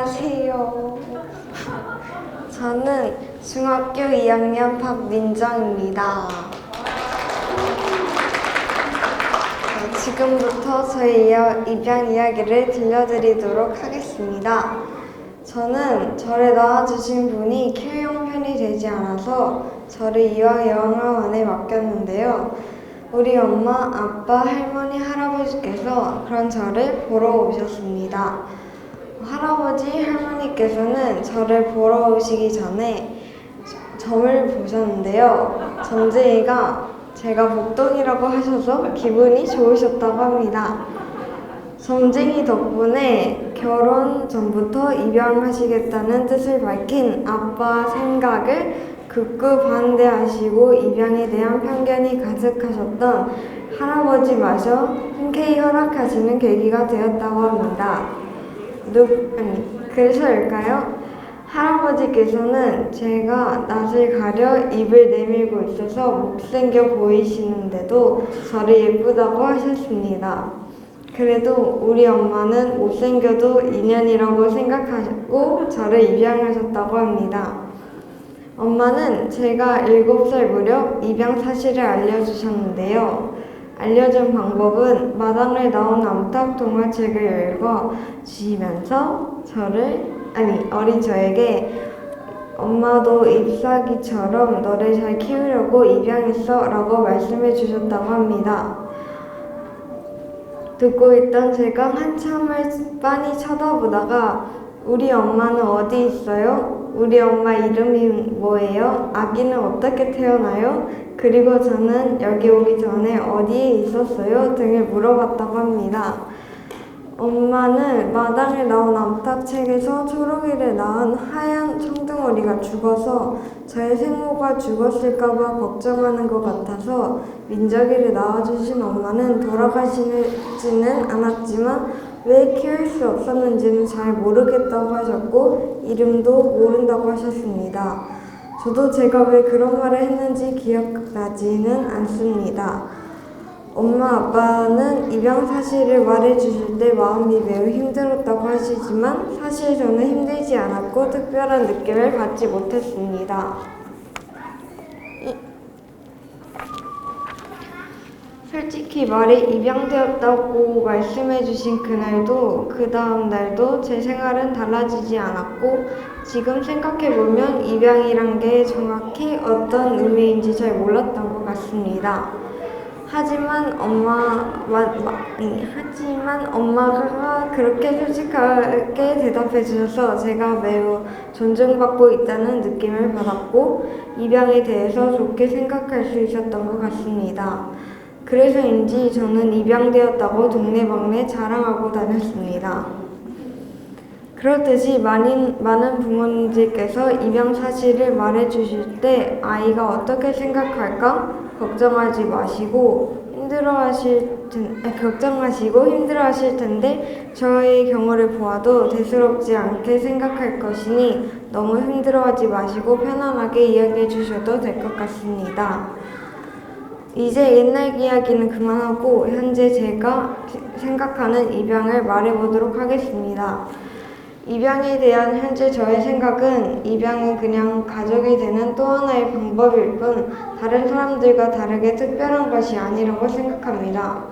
안녕하세요. 저는 중학교 2학년 박민정입니다. 지금부터 저의 입양 이야기를 들려드리도록 하겠습니다. 저는 저를 낳아주신 분이 키우용 편이 되지 않아서 저를 이왕 영아원에 맡겼는데요. 우리 엄마, 아빠, 할머니, 할아버지께서 그런 저를 보러 오셨습니다. 할아버지, 할머니께서는 저를 보러 오시기 전에 점을 보셨는데요. 점쟁이가 제가 복덩이라고 하셔서 기분이 좋으셨다고 합니다. 점쟁이 덕분에 결혼 전부터 입양하시겠다는 뜻을 밝힌 아빠 생각을 극구 반대하시고 입양에 대한 편견이 가득하셨던 할아버지마저 흔쾌히 허락하시는 계기가 되었다고 합니다. 그래서일까요? 할아버지께서는 제가 낯을 가려 입을 내밀고 있어서 못생겨 보이시는데도 저를 예쁘다고 하셨습니다. 그래도 우리 엄마는 못생겨도 인연이라고 생각하셨고 저를 입양하셨다고 합니다. 엄마는 제가 7살 무렵 입양 사실을 알려주셨는데요. 알려준 방법은 마당을 나온 암탉 동화책을 읽어 주시면서 어린 저에게 엄마도 잎사귀처럼 너를 잘 키우려고 입양했어 라고 말씀해 주셨다고 합니다. 듣고 있던 제가 한참을 빤히 쳐다보다가 우리 엄마는 어디 있어요? 우리 엄마 이름이 뭐예요? 아기는 어떻게 태어나요? 그리고 저는 여기 오기 전에 어디에 있었어요? 등을 물어봤다고 합니다. 엄마는 마당에 나온 암탉책에서 초록이를 낳은 하얀 청둥오리가 죽어서 저의 생모가 죽었을까봐 걱정하는 것 같아서 민정이를 낳아주신 엄마는 돌아가시지는 않았지만 왜 키울 수 없었는지는 잘 모르겠다고 하셨고 이름도 모른다고 하셨습니다. 저도 제가 왜 그런 말을 했는지 기억나지는 않습니다. 엄마 아빠는 입양 사실을 말해주실 때 마음이 매우 힘들었다고 하시지만 사실 저는 힘들지 않았고 특별한 느낌을 받지 못했습니다. 솔직히 말해 입양되었다고 말씀해주신 그날도 그 다음 날도 제 생활은 달라지지 않았고 지금 생각해보면 입양이란 게 정확히 어떤 의미인지 잘 몰랐던 것 같습니다. 하지만 엄마가 그렇게 솔직하게 대답해 주셔서 제가 매우 존중받고 있다는 느낌을 받았고 입양에 대해서 좋게 생각할 수 있었던 것 같습니다. 그래서인지 저는 입양되었다고 동네방네 자랑하고 다녔습니다. 그렇듯이 많은 부모님들께서 입양 사실을 말해주실 때 아이가 어떻게 생각할까 걱정하시고 힘들어하실 텐데 저의 경우를 보아도 대수롭지 않게 생각할 것이니 너무 힘들어하지 마시고 편안하게 이야기해 주셔도 될 것 같습니다. 이제 옛날 이야기는 그만하고 현재 제가 생각하는 입양을 말해보도록 하겠습니다. 입양에 대한 현재 저의 생각은 입양은 그냥 가족이 되는 또 하나의 방법일 뿐 다른 사람들과 다르게 특별한 것이 아니라고 생각합니다.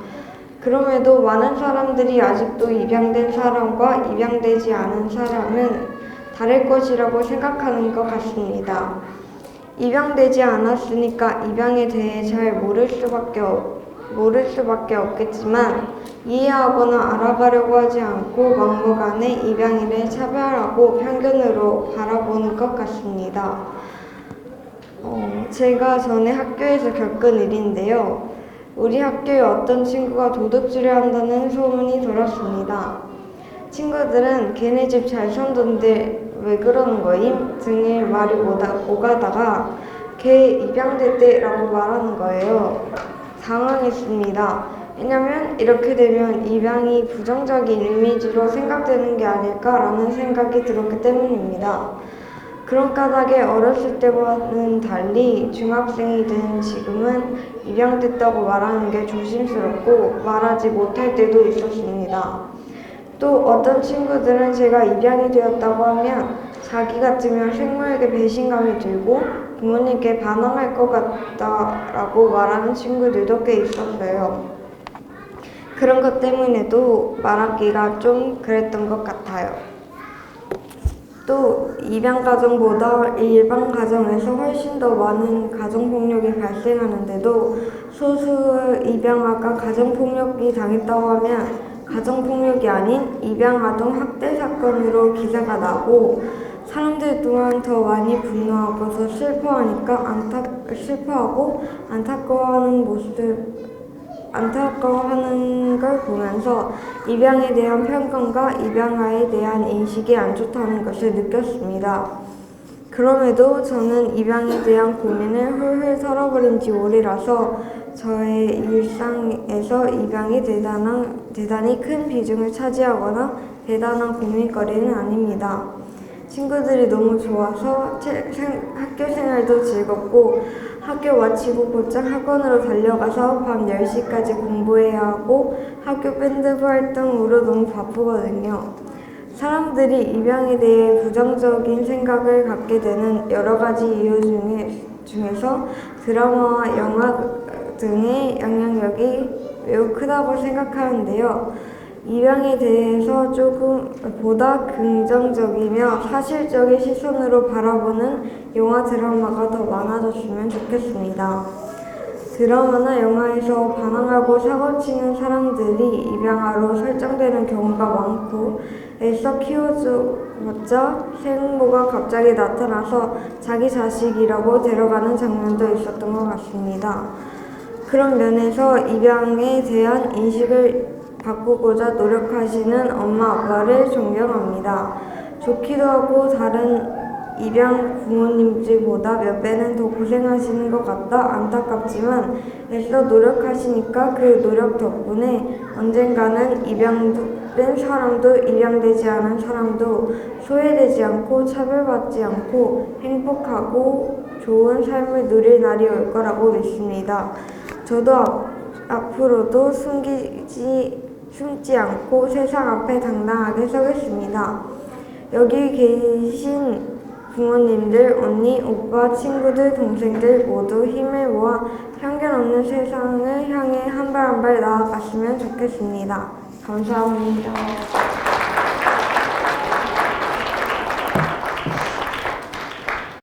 그럼에도 많은 사람들이 아직도 입양된 사람과 입양되지 않은 사람은 다를 것이라고 생각하는 것 같습니다. 입양되지 않았으니까 입양에 대해 잘 모를 수밖에 없겠지만 이해하거나 알아가려고 하지 않고 막무가내 입양인을 차별하고 편견으로 바라보는 것 같습니다. 제가 전에 학교에서 겪은 일인데요. 우리 학교에 어떤 친구가 도둑질을 한다는 소문이 돌았습니다. 친구들은 걔네 집 잘 산던데 왜 그러는 거임? 등의 말이 오가다가 걔 입양됐대 라고 말하는 거예요. 당황했습니다. 왜냐면 이렇게 되면 입양이 부정적인 이미지로 생각되는 게 아닐까라는 생각이 들었기 때문입니다. 그런 까닭에 어렸을 때와는 달리 중학생이 된 지금은 입양됐다고 말하는 게 조심스럽고 말하지 못할 때도 있었습니다. 또 어떤 친구들은 제가 입양이 되었다고 하면 자기 같으면 생모에게 배신감이 들고 부모님께 반항할 것 같다라고 말하는 친구들도 꽤 있었어요. 그런 것 때문에도 말하기가 좀 그랬던 것 같아요. 또 입양 가정보다 일반 가정에서 훨씬 더 많은 가정폭력이 발생하는데도 소수 입양아가 가정폭력이 당했다고 하면 가정폭력이 아닌 입양아동 학대 사건으로 기사가 나고 사람들 또한 더 많이 분노하고서 슬퍼하고 안타까워하는 걸 보면서 입양에 대한 편견과 입양아에 대한 인식이 안 좋다는 것을 느꼈습니다. 그럼에도 저는 입양에 대한 고민을 훌훌 털어버린 지 오래라서 저의 일상에서 입양이 대단히 큰 비중을 차지하거나 대단한 고민거리는 아닙니다. 친구들이 너무 좋아서 학교 생활도 즐겁고 학교 마치고 곧장 학원으로 달려가서 밤 10시까지 공부해야 하고 학교 밴드부 활동으로 너무 바쁘거든요. 사람들이 입양에 대해 부정적인 생각을 갖게 되는 여러 가지 이유 중에서 드라마와 영화 등의 영향력이 매우 크다고 생각하는데요. 입양에 대해서 조금 보다 긍정적이며 사실적인 시선으로 바라보는 영화 드라마가 더 많아졌으면 좋겠습니다. 드라마나 영화에서 반항하고 사고치는 사람들이 입양아로 설정되는 경우가 많고 애써 키워줘봤자 생모가 갑자기 나타나서 자기 자식이라고 데려가는 장면도 있었던 것 같습니다. 그런 면에서 입양에 대한 인식을 바꾸고자 노력하시는 엄마 아빠를 존경합니다. 좋기도 하고 다른 입양 부모님들보다 몇 배는 더 고생하시는 것 같다 안타깝지만 애써 노력하시니까 그 노력 덕분에 언젠가는 입양된 사람도 입양되지 않은 사람도 소외되지 않고 차별받지 않고 행복하고 좋은 삶을 누릴 날이 올 거라고 믿습니다. 저도 앞으로도 숨지 않고 세상 앞에 당당하게 서겠습니다. 여기 계신 부모님들, 언니, 오빠, 친구들, 동생들 모두 힘을 모아 편견 없는 세상을 향해 한 발 한 발 나아갔으면 좋겠습니다. 감사합니다.